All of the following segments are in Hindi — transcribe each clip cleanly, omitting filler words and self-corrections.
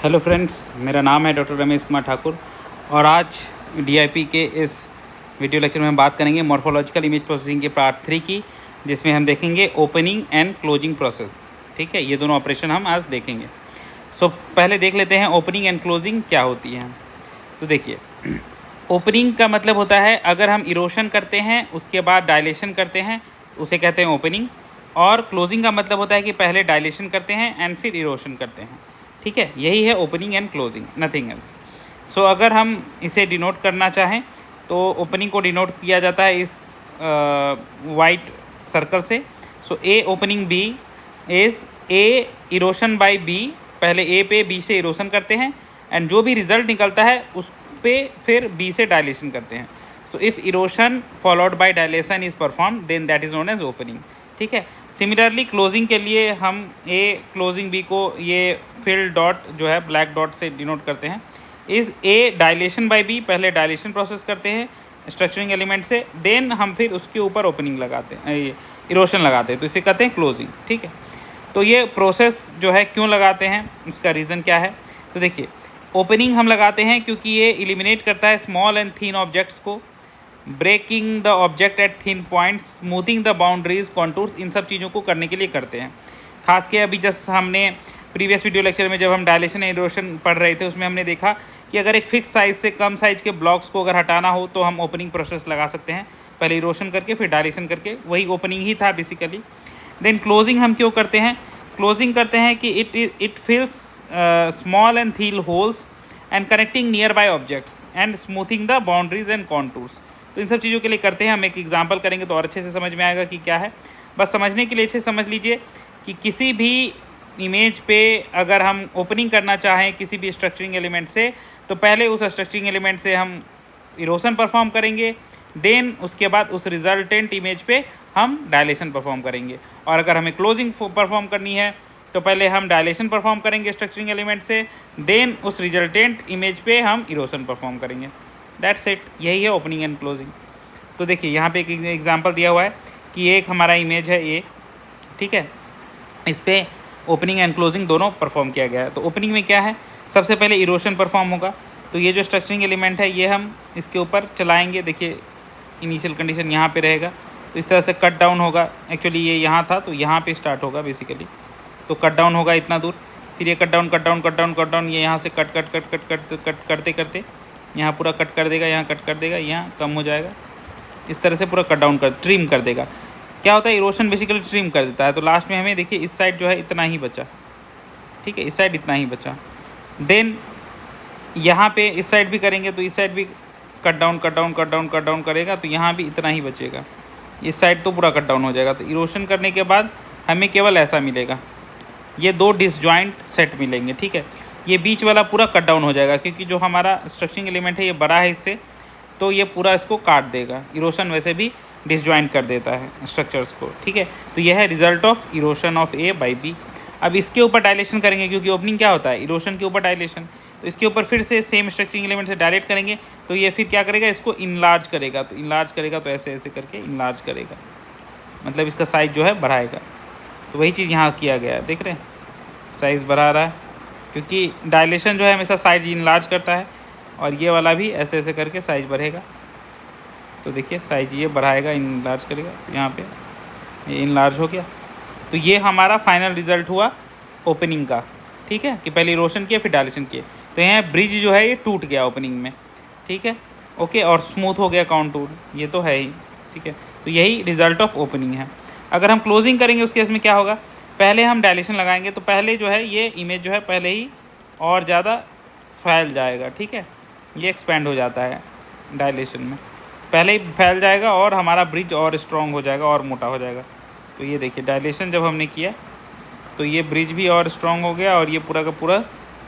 हेलो फ्रेंड्स, मेरा नाम है डॉक्टर रमेश कुमार ठाकुर और आज डीआईपी के इस वीडियो लेक्चर में हम बात करेंगे मॉर्फोलॉजिकल इमेज प्रोसेसिंग के पार्ट 3 की, जिसमें हम देखेंगे ओपनिंग एंड क्लोजिंग प्रोसेस। ठीक है, ये दोनों ऑपरेशन हम आज देखेंगे। पहले देख लेते हैं ओपनिंग एंड क्लोजिंग क्या होती है। तो देखिए, ओपनिंग का मतलब होता है अगर हम इरोशन करते हैं उसके बाद डायलेशन करते हैं तो उसे कहते हैं ओपनिंग, और क्लोजिंग का मतलब होता है कि पहले डायलेशन करते हैं एंड फिर इरोशन करते हैं। ठीक है, यही है opening and closing, nothing else. अगर हम इसे डिनोट करना चाहें तो ओपनिंग को डिनोट किया जाता है इस वाइट सर्कल से। A opening B is A erosion by B, पहले ए पे बी से इरोशन करते हैं एंड जो भी रिजल्ट निकलता है उस पे फिर बी से डायलेशन करते हैं। If erosion followed by dilation is perform then that is known as opening. ठीक है, सिमिलरली क्लोजिंग के लिए हम ए क्लोजिंग बी को ये फिल डॉट जो है ब्लैक डॉट से डिनोट करते हैं। Is A dilation by B, पहले डायलेशन प्रोसेस करते हैं स्ट्रक्चरिंग एलिमेंट से, देन हम फिर उसके ऊपर ओपनिंग लगाते हैं, इरोशन लगाते हैं, तो इसे कहते हैं क्लोजिंग। ठीक है, तो ये प्रोसेस जो है क्यों लगाते हैं, उसका रीज़न क्या है। तो देखिए, ओपनिंग हम लगाते हैं क्योंकि ये एलिमिनेट करता है स्मॉल एंड थिन ऑब्जेक्ट्स को, breaking the object at thin points, smoothing the boundaries, contours, इन सब चीज़ों को करने के लिए करते हैं। खास के अभी जस्ट हमने प्रीवियस वीडियो लेक्चर में जब हम डायलेशन एंड इरोशन पढ़ रहे थे उसमें हमने देखा कि अगर एक फिक्स साइज़ से कम साइज़ के ब्लॉक्स को अगर हटाना हो तो हम ओपनिंग प्रोसेस लगा सकते हैं, पहले इरोशन करके फिर डायलेशन करके, वही ओपनिंग ही था बेसिकली। देन क्लोजिंग हम क्यों करते हैं, क्लोजिंग करते हैं कि it fills small and thin holes and connecting nearby objects and smoothing the boundaries and contours. तो इन सब चीज़ों के लिए करते हैं। हम एक एग्जांपल करेंगे तो और अच्छे से समझ में आएगा कि क्या है। बस समझने के लिए अच्छे समझ लीजिए कि किसी भी इमेज पे अगर हम ओपनिंग करना चाहें किसी भी स्ट्रक्चरिंग एलिमेंट से, तो पहले उस स्ट्रक्चरिंग एलिमेंट से हम इरोशन परफॉर्म करेंगे, देन उसके बाद उस रिजल्टेंट इमेज पे हम डायलेशन परफॉर्म करेंगे। और अगर हमें क्लोजिंग परफॉर्म करनी है तो पहले हम डायलेशन परफॉर्म करेंगे स्ट्रक्चरिंग एलिमेंट से, देन उस रिजल्टेंट इमेज पे हम इरोशन परफॉर्म करेंगे। दैट्स इट, यही है ओपनिंग एंड क्लोजिंग। तो देखिए, यहाँ पे एक एग्जांपल दिया हुआ है कि एक हमारा इमेज है ये, ठीक है, इस पर ओपनिंग एंड क्लोजिंग दोनों परफॉर्म किया गया है। तो ओपनिंग में क्या है, सबसे पहले इरोशन परफॉर्म होगा। तो ये जो स्ट्रक्चरिंग एलिमेंट है ये हम इसके ऊपर चलाएँगे। देखिए, इनिशियल कंडीशन यहाँ पर रहेगा, तो इस तरह से कट डाउन होगा। एक्चुअली ये यहाँ था तो यहाँ पर स्टार्ट होगा बेसिकली, तो कट डाउन होगा इतना दूर, फिर ये cut down cut down cut down cut down, ये यहाँ से cut cut cut cut cut cut करते करते यहाँ पूरा कट कर देगा, यहाँ कट कर देगा, यहाँ कम हो जाएगा, इस तरह से पूरा कट डाउन कर ट्रिम कर देगा। क्या होता है, इरोशन बेसिकली ट्रिम कर देता है। तो लास्ट में हमें देखिए इस साइड जो है इतना ही बचा, ठीक है, इस साइड इतना ही बचा। देन यहाँ पे इस साइड भी करेंगे तो इस साइड भी cut down cut down cut down cut down करेगा, तो यहाँ भी इतना ही बचेगा, इस साइड तो पूरा कट डाउन हो जाएगा। तो इरोशन करने के बाद हमें केवल ऐसा मिलेगा, ये दो डिसजॉइंट सेट मिलेंगे। ठीक है, ये बीच वाला पूरा कट डाउन हो जाएगा क्योंकि जो हमारा स्ट्रक्चरिंग एलिमेंट है ये बड़ा है इससे, तो ये पूरा इसको काट देगा। इरोशन वैसे भी डिसजॉइंट कर देता है स्ट्रक्चर्स को। ठीक है, तो यह है result of erosion of A by B. अब इसके ऊपर डायलेशन करेंगे क्योंकि ओपनिंग क्या होता है, इरोशन के ऊपर डायलेशन, तो इसके ऊपर फिर से सेम स्ट्रक्चरिंग एलिमेंट से डायलेट करेंगे, तो ये फिर क्या करेगा, इसको इनलार्ज करेगा। तो इनलार्ज करेगा तो ऐसे ऐसे करके इनलार्ज करेगा, मतलब इसका साइज़ जो है बढ़ाएगा। तो वही चीज़ यहाँ किया गया है, देख रहे हैं, साइज़ बढ़ा रहा है क्योंकि डायलेशन जो है हमेशा साइज इनलार्ज करता है, और ये वाला भी ऐसे ऐसे करके साइज़ बढ़ेगा। तो देखिए साइज ये बढ़ाएगा, इनलार्ज करेगा, तो यहाँ पे ये इनलार्ज हो गया। तो ये हमारा फाइनल रिजल्ट हुआ ओपनिंग का। ठीक है, कि पहले इरोशन किया फिर डायलेशन किए, तो यहाँ ब्रिज जो है ये टूट गया ओपनिंग में। ठीक है, ओके, और स्मूथ हो गया कॉन्टूर, ये तो है ही। ठीक है, तो यही रिजल्ट ऑफ ओपनिंग है। अगर हम क्लोजिंग करेंगे उस केस में क्या होगा, पहले हम डायलेशन लगाएंगे तो पहले जो है ये इमेज जो है पहले ही और ज़्यादा फैल जाएगा। ठीक है, ये एक्सपेंड हो जाता है डायलेशन में, पहले ही फैल जाएगा और हमारा ब्रिज और स्ट्रॉन्ग हो जाएगा और मोटा हो जाएगा। तो ये देखिए, डायलेशन जब हमने किया तो ये ब्रिज भी और स्ट्रॉन्ग हो गया और ये पूरा का पूरा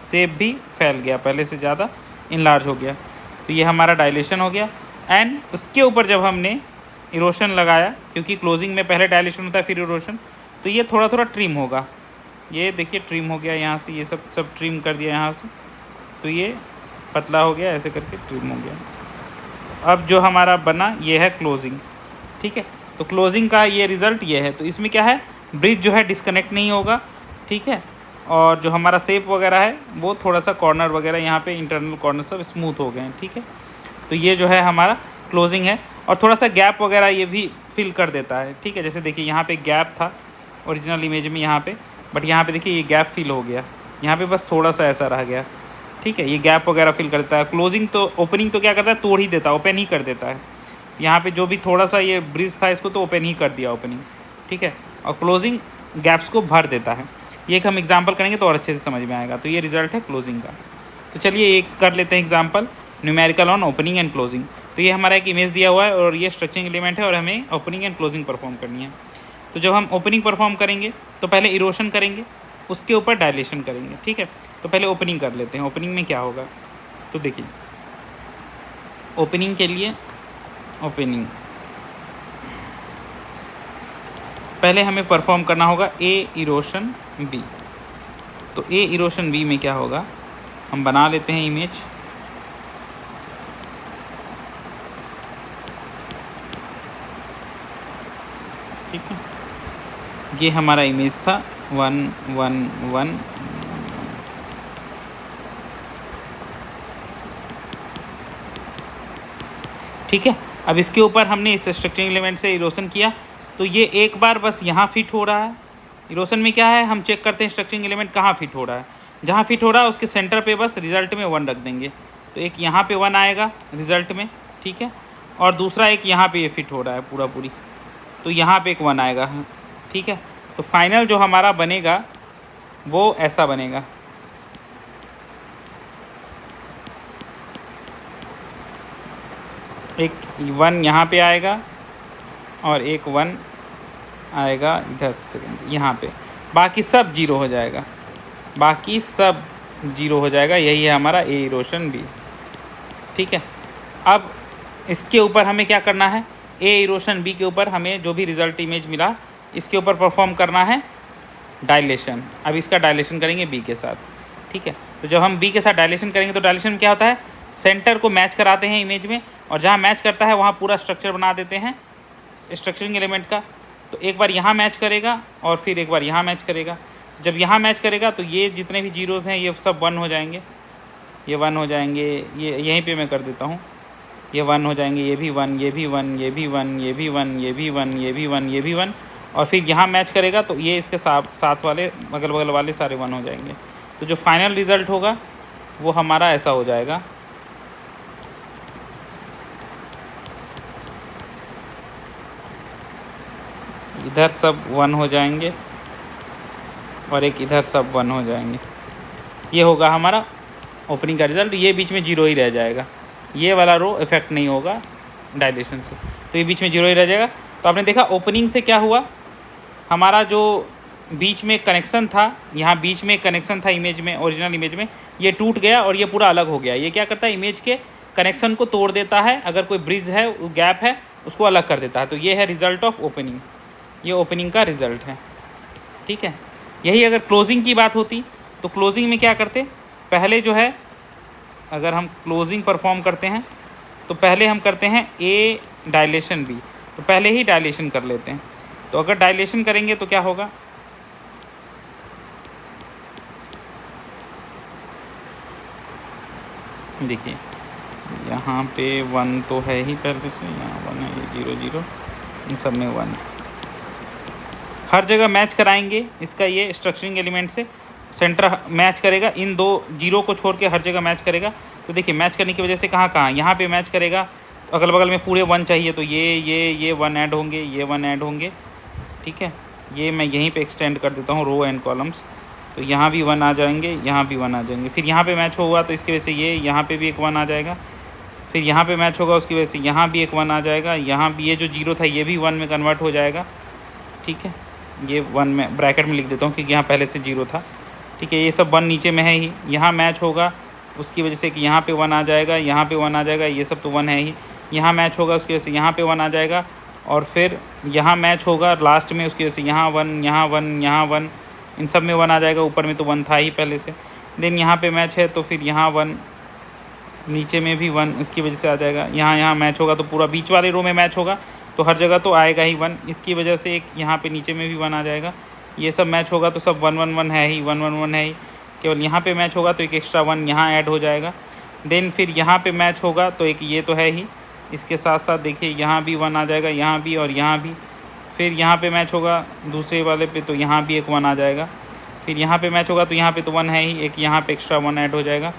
शेप भी फैल गया, पहले से ज़्यादा इनलार्ज हो गया। तो ये हमारा डायलेशन हो गया। एंड उसके ऊपर जब हमने इरोशन लगाया, क्योंकि क्लोजिंग में पहले डायलेशन होता है फिर इरोशन, तो ये थोड़ा थोड़ा ट्रिम होगा। ये देखिए ट्रिम हो गया यहाँ से, ये सब ट्रिम कर दिया यहाँ से, तो ये पतला हो गया, ऐसे करके ट्रिम हो गया। अब जो हमारा बना ये है क्लोजिंग। ठीक है, तो क्लोजिंग का ये रिज़ल्ट ये है। तो इसमें क्या है, ब्रिज जो है डिस्कनेक्ट नहीं होगा। ठीक है, और जो हमारा शेप वगैरह है वो थोड़ा सा कॉर्नर वगैरह यहाँ पे इंटरनल कॉर्नर सब स्मूथ हो गए हैं, ठीक है। तो ये जो है हमारा क्लोजिंग है, और थोड़ा सा गैप वगैरह ये भी फिल कर देता है, ठीक है। जैसे देखिए यहाँ पे गैप था ओरिजिनल इमेज में यहाँ पे, बट यहाँ पे देखिए ये गैप फिल हो गया, यहाँ पे बस थोड़ा सा ऐसा रह गया, ठीक है। ये गैप वगैरह फिल कर देता है। क्लोजिंग तो ओपनिंग तो क्या करता है, तोड़ ही देता है, ओपन ही कर देता है। यहाँ पे जो भी थोड़ा सा ये ब्रिज था इसको तो ओपन ही कर दिया ओपनिंग, ठीक है। और क्लोजिंग गैप्स को भर देता है। ये एक हम एग्जांपल करेंगे तो और अच्छे से समझ में आएगा। तो ये रिजल्ट है क्लोजिंग का। तो चलिए एक कर लेते हैं example, numerical on opening and closing. तो ये हमारा एक इमेज दिया हुआ है और ये स्ट्रक्चरिंग एलिमेंट है और हमें ओपनिंग एंड क्लोजिंग परफॉर्म करनी है। तो जब हम ओपनिंग परफॉर्म करेंगे तो पहले इरोशन करेंगे, उसके ऊपर डायलेशन करेंगे, ठीक है। तो पहले ओपनिंग कर लेते हैं। ओपनिंग में क्या होगा, तो देखिए ओपनिंग के लिए ओपनिंग पहले हमें परफॉर्म करना होगा ए इरोशन बी। तो ए इरोशन बी में क्या होगा, हम बना लेते हैं इमेज। ठीक है, ये हमारा इमेज था 1 1 1। ठीक है, अब इसके ऊपर हमने इस स्ट्रक्चरिंग एलिमेंट से इरोशन किया, तो ये एक बार बस यहाँ फिट हो रहा है। इरोशन में क्या है, हम चेक करते हैं स्ट्रक्चरिंग एलिमेंट कहाँ फिट हो रहा है। जहाँ फिट हो रहा है उसके सेंटर पे बस रिजल्ट में 1 रख देंगे। तो एक यहाँ पे 1 आएगा रिजल्ट में, ठीक है। और दूसरा एक यहाँ पे ये फिट हो रहा है पूरा पूरी, तो यहाँ पे एक 1 आएगा, ठीक है। तो फाइनल जो हमारा बनेगा वो ऐसा बनेगा। एक 1 यहाँ पे आएगा और एक 1 आएगा इधर से यहाँ पे, बाकी सब 0 हो जाएगा, बाकी सब 0 हो जाएगा। यही है हमारा ए इरोशन बी, ठीक है। अब इसके ऊपर हमें क्या करना है, ए इरोशन बी के ऊपर हमें जो भी रिज़ल्ट इमेज मिला इसके ऊपर परफॉर्म करना है डायलेशन। अब इसका डायलेशन करेंगे बी के साथ, ठीक है। तो जब हम बी के साथ डायलेशन करेंगे तो डायलेशन में क्या होता है, सेंटर को मैच कराते हैं इमेज में, और जहाँ मैच करता है वहाँ पूरा स्ट्रक्चर बना देते हैं स्ट्रक्चरिंग एलिमेंट का। तो एक बार यहाँ मैच करेगा और फिर एक बार यहाँ मैच करेगा। जब यहाँ मैच करेगा तो ये जितने भी जीरोज़ हैं ये सब 1 हो जाएंगे, ये 1 हो जाएंगे, ये यहीं पे मैं कर देता हूँ, ये 1 हो जाएंगे, ये भी 1, ये भी 1, ये भी 1, ये भी 1, ये भी 1, ये भी 1, ये भी 1। और फिर यहाँ मैच करेगा तो ये इसके साथ वाले अगल बगल वाले सारे 1 हो जाएंगे। तो जो फाइनल रिज़ल्ट होगा वो हमारा ऐसा हो जाएगा। इधर सब 1 हो जाएंगे और एक इधर सब 1 हो जाएंगे। ये होगा हमारा ओपनिंग का रिज़ल्ट। ये बीच में 0 ही रह जाएगा, ये वाला रो इफेक्ट नहीं होगा डायलेशन से, तो ये बीच में 0 ही रह जाएगा। तो आपने देखा ओपनिंग से क्या हुआ, हमारा जो बीच में कनेक्शन था, यहाँ बीच में कनेक्शन था इमेज में, ओरिजिनल इमेज में, ये टूट गया और ये पूरा अलग हो गया। ये क्या करता है, इमेज के कनेक्शन को तोड़ देता है, अगर कोई ब्रिज है गैप है उसको अलग कर देता है। तो ये है रिज़ल्ट ऑफ ओपनिंग, ये ओपनिंग का रिज़ल्ट है, ठीक है। यही अगर क्लोजिंग की बात होती तो क्लोजिंग में क्या करते, पहले जो है अगर हम क्लोजिंग परफॉर्म करते हैं तो पहले हम करते हैं ए डायलेशन बी, तो पहले ही डायलेशन कर लेते हैं। तो अगर डायलेशन करेंगे तो क्या होगा, देखिए यहाँ पे 1 तो है ही पहले से, यहाँ 1 है, ये 0 0, इन सब में 1। हर जगह मैच कराएंगे इसका, ये स्ट्रक्चरिंग एलिमेंट से सेंटर मैच करेगा, इन 2 0 को छोड़ के हर जगह मैच करेगा। तो देखिए मैच करने की वजह से कहाँ कहाँ, यहाँ पे मैच करेगा, अगल बगल में पूरे 1 चाहिए तो ये 1 ऐड होंगे, ये 1 ऐड होंगे, ठीक है। ये मैं यहीं पे एक्सटेंड कर देता हूँ रो एंड कॉलम्स, तो यहाँ भी 1 आ जाएंगे, यहाँ भी 1 आ जाएंगे। फिर यहाँ पे मैच हुआ तो इसकी वजह से ये यहाँ पे भी एक 1 आ जाएगा, फिर यहाँ पे मैच होगा उसकी वजह से यहाँ भी एक 1 आ जाएगा, यहाँ भी ये जो 0 था ये भी 1 में कन्वर्ट हो जाएगा, ठीक है। ये 1 में ब्रैकेट में लिख देता हूँ क्योंकि यहाँ पहले से 0 था, ठीक है। ये सब 1 नीचे में है ही, यहाँ मैच होगा उसकी वजह से कि यहाँ पे 1 आ जाएगा, यहाँ पे 1 आ जाएगा, ये सब तो 1 है ही। यहाँ मैच होगा उसकी वजह से यहाँ पे 1 आ जाएगा, और फिर यहाँ मैच होगा लास्ट में उसकी वजह से यहाँ 1, यहाँ 1, यहाँ 1, इन सब में 1 आ जाएगा। ऊपर में तो 1 था ही पहले से। देन यहाँ पे मैच है तो फिर यहाँ 1, नीचे में भी 1 इसकी वजह से आ जाएगा। यहाँ मैच होगा तो पूरा बीच वाले रो में मैच होगा तो हर जगह तो आएगा ही 1, इसकी वजह से एक यहाँ पे नीचे में भी 1 आ जाएगा। ये सब मैच होगा तो सब 1 1 1 है ही, 1 1 1 है ही। केवल यहाँ पे मैच होगा तो एक एक्स्ट्रा 1 यहाँ ऐड हो जाएगा। देन फिर यहाँ पे मैच होगा तो एक ये तो है ही, इसके साथ साथ देखिए यहाँ भी 1 आ जाएगा, यहाँ भी और यहाँ भी। फिर यहाँ पे मैच होगा दूसरे वाले पे तो यहाँ भी एक 1 आ जाएगा। फिर यहाँ पे मैच होगा तो यहाँ पे तो 1 है ही, एक यहाँ पे एक्स्ट्रा 1 ऐड हो जाएगा।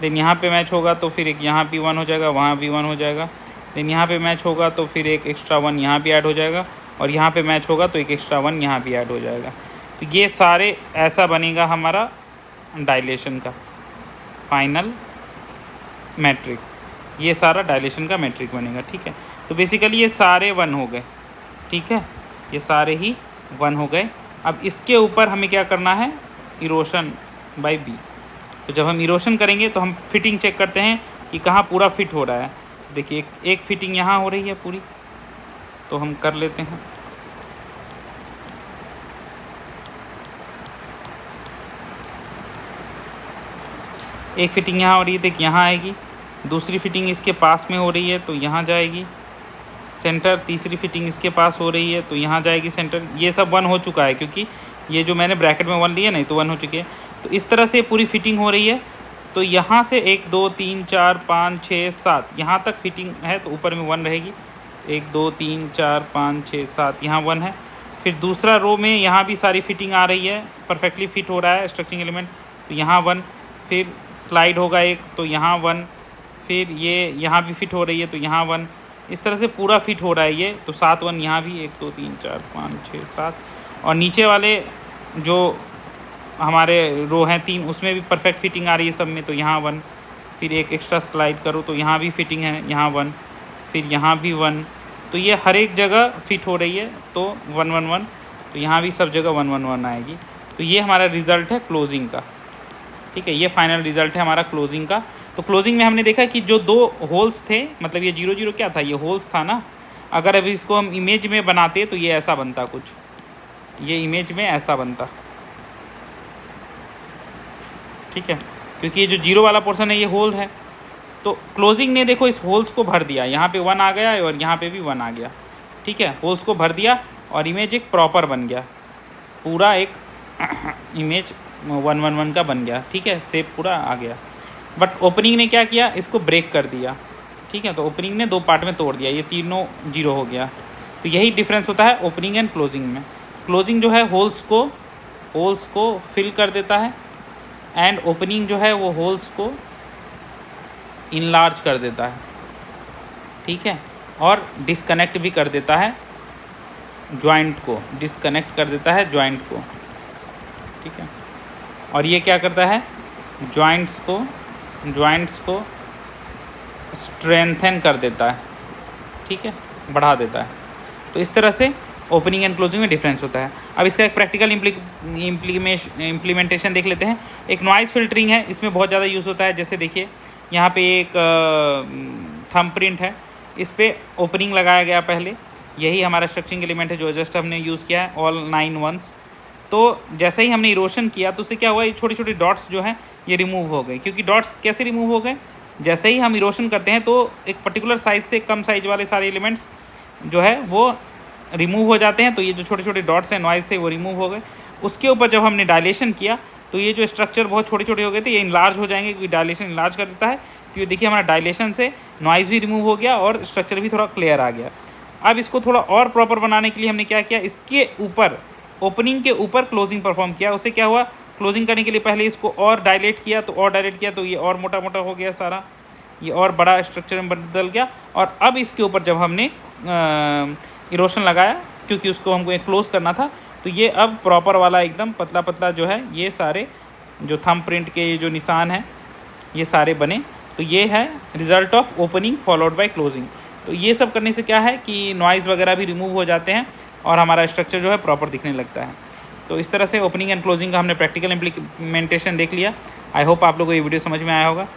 देन यहाँ पे मैच होगा तो फिर एक यहाँ भी 1 हो जाएगा, वहाँ भी 1 हो जाएगा। देन यहाँ पे मैच होगा तो फिर एक एक्स्ट्रा 1 यहाँ भी ऐड हो जाएगा, और यहाँ पे मैच होगा तो एक एक्स्ट्रा 1 यहाँ भी ऐड हो जाएगा। तो ये सारे ऐसा बनेगा हमारा डायलेशन का फाइनल मैट्रिक, ये सारा डायलेशन का मैट्रिक बनेगा। ठीक है, तो बेसिकली ये सारे 1 हो गए। ठीक है, ये सारे ही 1 हो गए। अब इसके ऊपर हमें क्या करना है, इरोशन बाय बी। तो जब हम इरोशन करेंगे तो हम फिटिंग चेक करते हैं कि कहाँ पूरा फिट हो रहा है। देखिए एक फिटिंग यहाँ हो रही है पूरी, तो हम कर लेते हैं। एक फिटिंग यहाँ हो रही है, देखिए यहाँ आएगी। दूसरी फिटिंग इसके पास में हो रही है तो यहाँ जाएगी सेंटर। तीसरी फिटिंग इसके पास हो रही है तो यहाँ जाएगी सेंटर। ये सब 1 हो चुका है, क्योंकि ये जो मैंने ब्रैकेट में 1 लिया नहीं तो 1 हो चुके हैं। तो इस तरह से पूरी फिटिंग हो रही है। तो यहाँ से 1 2 3 4 5 6 7 यहाँ तक फिटिंग है, तो ऊपर में 1 रहेगी। 1 2 3 4 5 6 7 यहाँ 1 है। फिर दूसरा रो में यहाँ भी सारी फिटिंग आ रही है, परफेक्टली फिट हो रहा है स्ट्रक्चरिंग एलिमेंट, तो यहाँ 1। फिर स्लाइड होगा एक तो यहाँ 1। फिर ये यहाँ भी फिट हो रही है तो यहाँ 1। इस तरह से पूरा फिट हो रहा है ये, तो 7 1 यहाँ भी, 1 2 3 4 5 6 7। और नीचे वाले जो हमारे रो हैं 3, उसमें भी परफेक्ट फिटिंग आ रही है सब में, तो यहाँ 1। फिर एक एक्स्ट्रा स्लाइड करो तो यहाँ भी फिटिंग है, यहाँ 1। फिर यहाँ भी 1। तो ये हर एक जगह फिट हो रही है, तो 1 1 1। तो यहाँ भी सब जगह 1 1 1 आएगी। तो ये हमारा रिज़ल्ट है क्लोजिंग का। ठीक है, ये फाइनल रिज़ल्ट है हमारा क्लोजिंग का। तो क्लोजिंग में हमने देखा कि जो 2 होल्स थे, मतलब ये 0 0 क्या था, ये होल्स था ना। अगर अभी इसको हम इमेज में बनाते तो ये ऐसा बनता, कुछ ये इमेज में ऐसा बनता। ठीक है, क्योंकि ये जो 0 वाला पोर्शन है ये होल है। तो क्लोजिंग ने देखो इस होल्स को भर दिया, यहाँ पे 1 आ गया और यहाँ पे भी 1 आ गया। ठीक है, होल्स को भर दिया और इमेज एक प्रॉपर बन गया, पूरा एक इमेज 1 1 1 का बन गया। ठीक है, शेप पूरा आ गया। बट ओपनिंग ने क्या किया, इसको ब्रेक कर दिया। ठीक है, तो ओपनिंग ने 2 पार्ट में तोड़ दिया, ये तीनों 0 हो गया। तो यही डिफरेंस होता है ओपनिंग एंड क्लोजिंग में। क्लोजिंग जो है होल्स को फिल कर देता है, एंड ओपनिंग जो है वो होल्स को इनलार्ज कर देता है। ठीक है, और डिस्कनेक्ट भी कर देता है जॉइंट को, डिस्कनेक्ट कर देता है जॉइंट को। ठीक है, और ये क्या करता है, जॉइंट्स को स्ट्रेंथन कर देता है। ठीक है, बढ़ा देता है। तो इस तरह से ओपनिंग एंड क्लोजिंग में डिफरेंस होता है। अब इसका एक प्रैक्टिकल इम्प्लीमेंटेशन देख लेते हैं। एक नॉइज़ फिल्टरिंग है, इसमें बहुत ज़्यादा यूज़ होता है। जैसे देखिए यहाँ पे एक थंब प्रिंट है, इस पर ओपनिंग लगाया गया पहले। यही हमारा स्ट्रक्चरिंग एलिमेंट है जो जस्ट हमने यूज़ किया है, ऑल 9 1s। तो जैसे ही हमने इरोशन किया तो उससे क्या हुआ, ये छोटे छोटे डॉट्स जो हैं ये रिमूव हो गए। क्योंकि डॉट्स कैसे रिमूव हो गए, जैसे ही हम इरोशन करते हैं तो एक पर्टिकुलर साइज़ से कम साइज वाले सारे एलिमेंट्स जो है वो रिमूव हो जाते हैं। तो ये जो छोटे छोटे डॉट्स हैं नॉइज़ थे वो रिमूव हो गए। उसके ऊपर जब हमने डायलेशन किया तो ये जो स्ट्रक्चर बहुत छोटे छोटे हो गए थे ये इनलार्ज हो जाएंगे, क्योंकि डायलेशन इनलार्ज कर देता है। तो ये देखिए हमारा डायलेशन से नॉइज़ भी रिमूव हो गया और स्ट्रक्चर भी थोड़ा क्लियर आ गया। अब इसको थोड़ा और प्रॉपर बनाने के लिए हमने क्या किया, इसके ऊपर ओपनिंग के ऊपर क्लोजिंग परफॉर्म किया। उससे क्या हुआ, क्लोजिंग करने के लिए पहले इसको और डायलेट किया, तो ये और मोटा मोटा हो गया सारा, ये और बड़ा स्ट्रक्चर में बदल गया। और अब इसके ऊपर जब हमने इरोशन लगाया, क्योंकि उसको हमको क्लोज करना था, तो ये अब प्रॉपर वाला एकदम पतला पतला जो है, ये सारे जो थंब प्रिंट के जो निशान हैं ये सारे बने। तो ये है result of opening followed by closing. तो ये सब करने से क्या है कि नॉइज़ वगैरह भी रिमूव हो जाते हैं और हमारा स्ट्रक्चर जो है प्रॉपर दिखने लगता है। तो इस तरह से ओपनिंग एंड क्लोजिंग का हमने प्रैक्टिकल इम्प्लीमेंटेशन देख लिया। आई होप आप लोगों को ये वीडियो समझ में आया होगा।